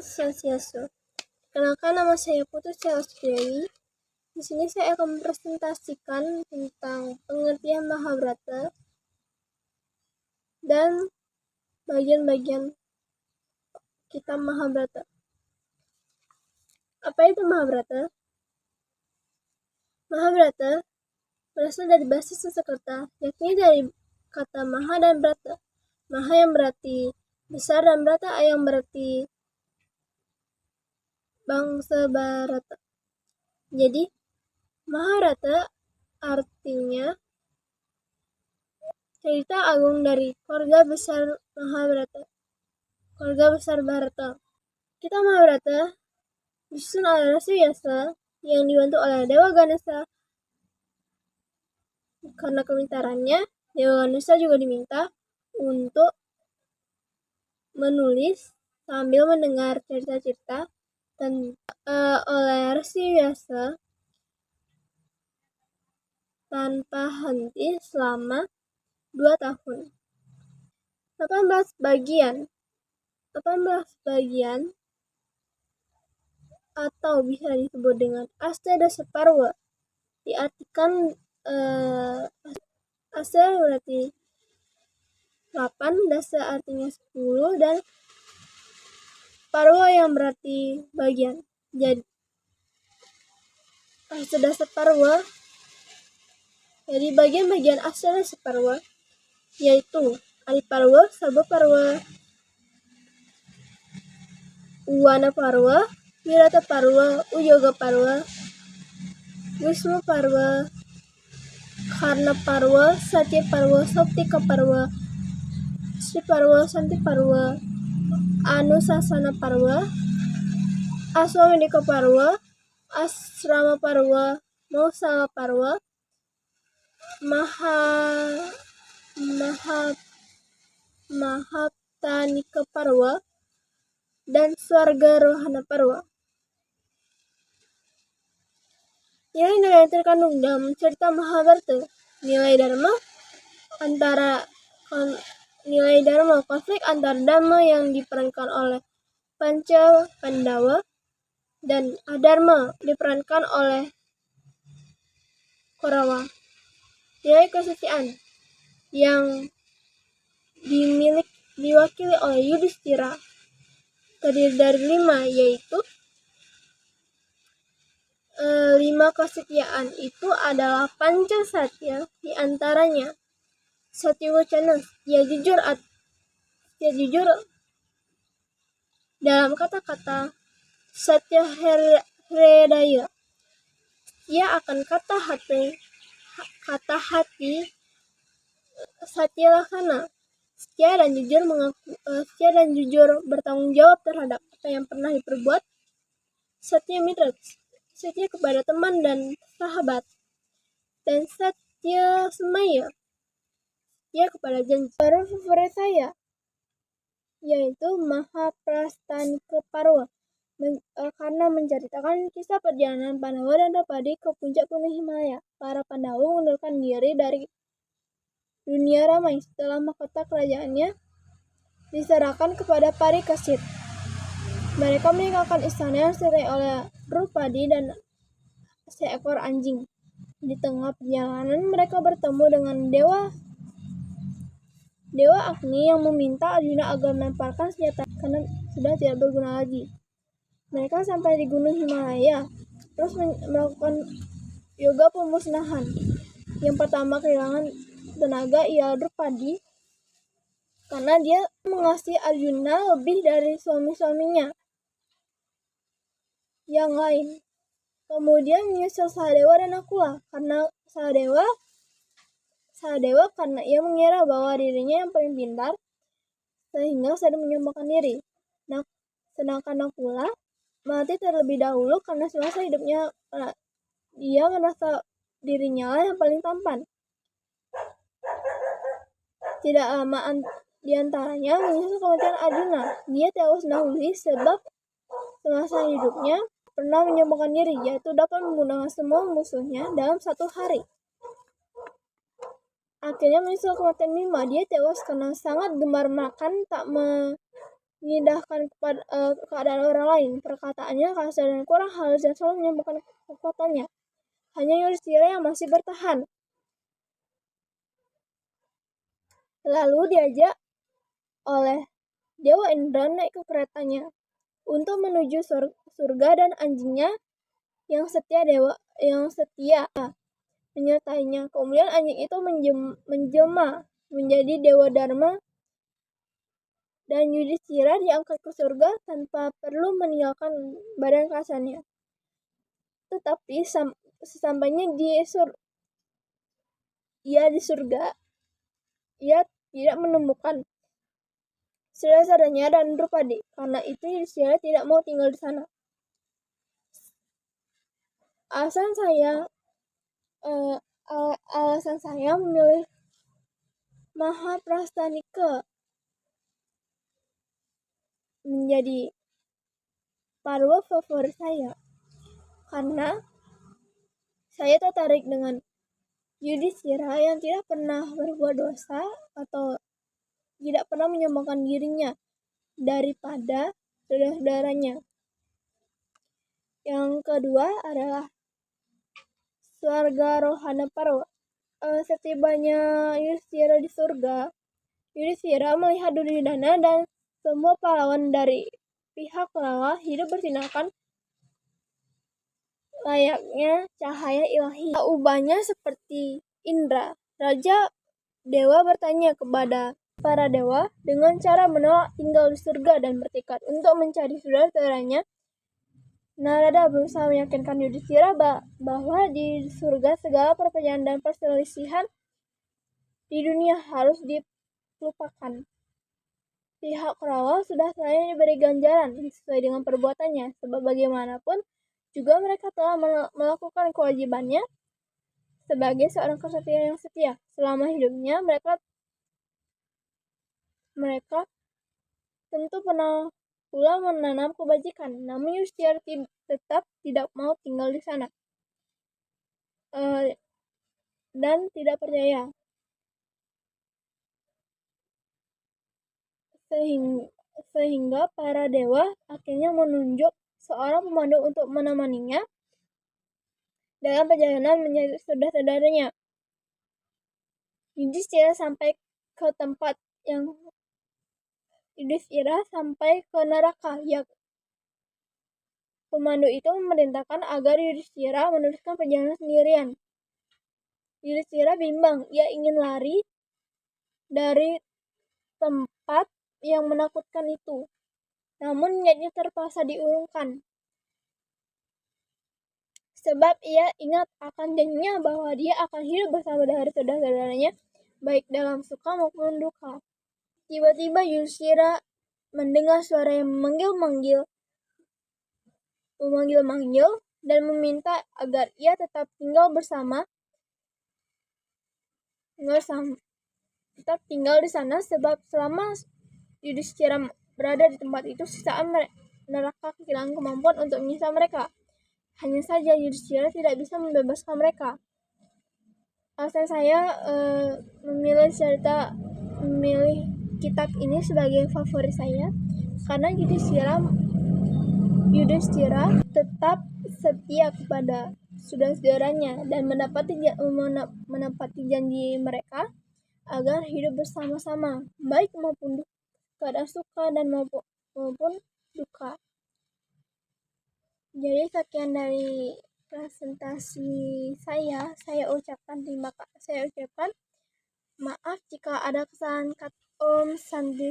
Swastiastu. Kenalkan, nama saya Putri Celestiawi. Di sini saya akan mempresentasikan tentang pengertian Mahabharata dan bagian-bagian kitab Mahabharata. Apa itu Mahabharata? Mahabharata berasal dari bahasa Sanskerta, yakni dari kata Maha dan Brata. Maha yang berarti besar dan Brata yang berarti bangsa Bharata. Jadi Mahabharata artinya cerita agung dari keluarga besar Mahabharata, keluarga besar Bharata. Kitab Mahabharata disusun oleh Rasi Vyasa yang dibantu oleh Dewa Ganesha. Karena kepintarannya, Dewa Ganesha juga diminta untuk menulis sambil mendengar cerita-cerita oleh Rasi Vyasa tanpa henti selama 2 tahun. 18 bagian atau bisa disebut dengan Astadasa Parwa. Diartikan Asa berarti 8, Dasa artinya 10, dan Parwa yang berarti bagian. Jadi Astadasa Parwa, jadi bagian-bagian Astadasa Parwa yaitu Adi Parwa, Sabha Parwa, Uwana Parwa, Wirata Parwa, Uyoga Parwa, Wisma Parwa, Karna Parwa, Satya Parwa, Soptika Parwa, Sri Parwa, Santi Parwa, Anusasana Parwa, Aswamedika Parwa, Asrama Parwa, Mausala Parwa, Mahaptanika Parwa, dan Swarga Rohana Parwa. Nilai-nilai yang terkandung dalam cerita Mahabharata. Nilai Dharma, konflik antar Dharma yang diperankan oleh Panca Pandawa, dan Adharma diperankan oleh Korawa. Nilai kesucian yang diwakili oleh Yudhistira terdiri dari 5, yaitu 5 kesetiaan itu adalah Panca Satya, diantaranya Satyawacana, dia jujur dalam kata-kata. Satya Hridaya, ia akan kata hati. Satya Laksana, setia dan jujur bertanggung jawab terhadap apa yang pernah diperbuat. Satya Mitra, setia kepada teman dan sahabat. Dan Satya Semaya, setia kepada janji. Baru favorit saya yaitu Mahaprastanika Parwa, karena menceritakan kisah perjalanan Pandawa dan Draupadi ke puncak gunung Himalaya. Para Pandawa mengundurkan diri dari dunia ramai setelah mahkota kerajaannya diserahkan kepada Parikesit. Mereka meninggalkan istana yang disertai oleh Draupadi dan seekor anjing. Di tengah perjalanan mereka bertemu dengan Dewa Agni yang meminta Arjuna agar melemparkan senjata karena sudah tidak berguna lagi. Mereka sampai di gunung Himalaya terus melakukan yoga pemusnahan. Yang pertama kehilangan tenaga ialah Draupadi karena dia mengasihi Arjuna lebih dari suami-suaminya yang lain. Kemudian menyusul Sahadewa dan Nakula karena Sahadewa karena ia mengira bahwa dirinya yang paling pintar sehingga sedang menyembahkan diri. Sedangkan Nakula mati terlebih dahulu karena semasa hidupnya dia merasa dirinya lah yang paling tampan. Tidak lama di antaranya menyusul kematian Arjuna. Dia tewas dahulu sebab semasa hidupnya pernah menyembahkan diri, yaitu dapat membunuh semua musuhnya dalam 1 hari. Akhirnya menyusul kematian Bima. Dia tewas karena sangat gemar makan, tak menyidahkan keadaan orang lain. Perkataannya kasar dan kurang halus dan selalu menyembahkan kekuatannya. Hanya Yudhistira yang masih bertahan. Lalu diajak oleh Dewa Indra naik ke keretanya untuk menuju surga, dan anjingnya yang setia menyertainya. Kemudian anjing itu menjelma menjadi Dewa Dharma, dan Yudhistira diangkat ke surga tanpa perlu meninggalkan badan kasarnya. Tetapi sesampainya di surga, ia tidak menemukan saudaranya dan Drupadi. Karena itu Yudhistira tidak mau tinggal di sana. Alasan saya memilih Mahaprasthanika menjadi parwa favorit saya karena saya tertarik dengan Yudhistira yang tidak pernah berbuat dosa atau tidak pernah menyombongkan dirinya daripada saudara-saudaranya. Yang kedua adalah Swarga Rohana Parwa. Setibanya Yudhistira di surga, Yudhistira melihat Duryodhana dan semua pahlawan dari pihak Kurawa hidup bersinakan layaknya cahaya ilahi. Ubahnya seperti Indra. Raja Dewa bertanya kepada para dewa dengan cara menolak tinggal di surga dan bertekad untuk mencari saudara-saudaranya. Narada berusaha meyakinkan Yudhistira bahwa di surga segala perpecahan dan perselisihan di dunia harus dilupakan. Pihak Kurawa sudah selayaknya diberi ganjaran sesuai dengan perbuatannya, sebab bagaimanapun juga mereka telah melakukan kewajibannya sebagai seorang ksatria yang setia. Selama hidupnya mereka tentu pernah pula menanam kebajikan, namun Yudhistira tetap tidak mau tinggal di sana dan tidak percaya. Sehingga para dewa akhirnya menunjuk seorang pemandu untuk menemaninya dalam perjalanan mencari saudara-saudaranya. Yudhistira sampai ke neraka. Pemandu itu memerintahkan agar Yudhistira meneruskan perjalanan sendirian. Yudhistira bimbang, ia ingin lari dari tempat yang menakutkan itu. Namun niatnya terpaksa diurungkan. Sebab ia ingat akan janjinya bahwa dia akan hidup bersama dari saudara-saudaranya, baik dalam suka maupun duka. Tiba-tiba Yudhistira mendengar suara yang memanggil dan meminta agar ia tetap tinggal di sana, sebab selama Yudhistira berada di tempat itu, sisaan neraka kehilangan kemampuan untuk menyiksa mereka. Hanya saja Yudhistira tidak bisa membebaskan mereka. Alasan saya memilih kitab ini sebagai favorit saya karena Yudhistira tetap setia kepada saudara-saudaranya dan menepati janji mereka agar hidup bersama-sama, baik maupun keadaan suka dan maupun duka. Jadi sekian dari presentasi saya ucapkan maaf jika ada kesalahan kata. Om Santi.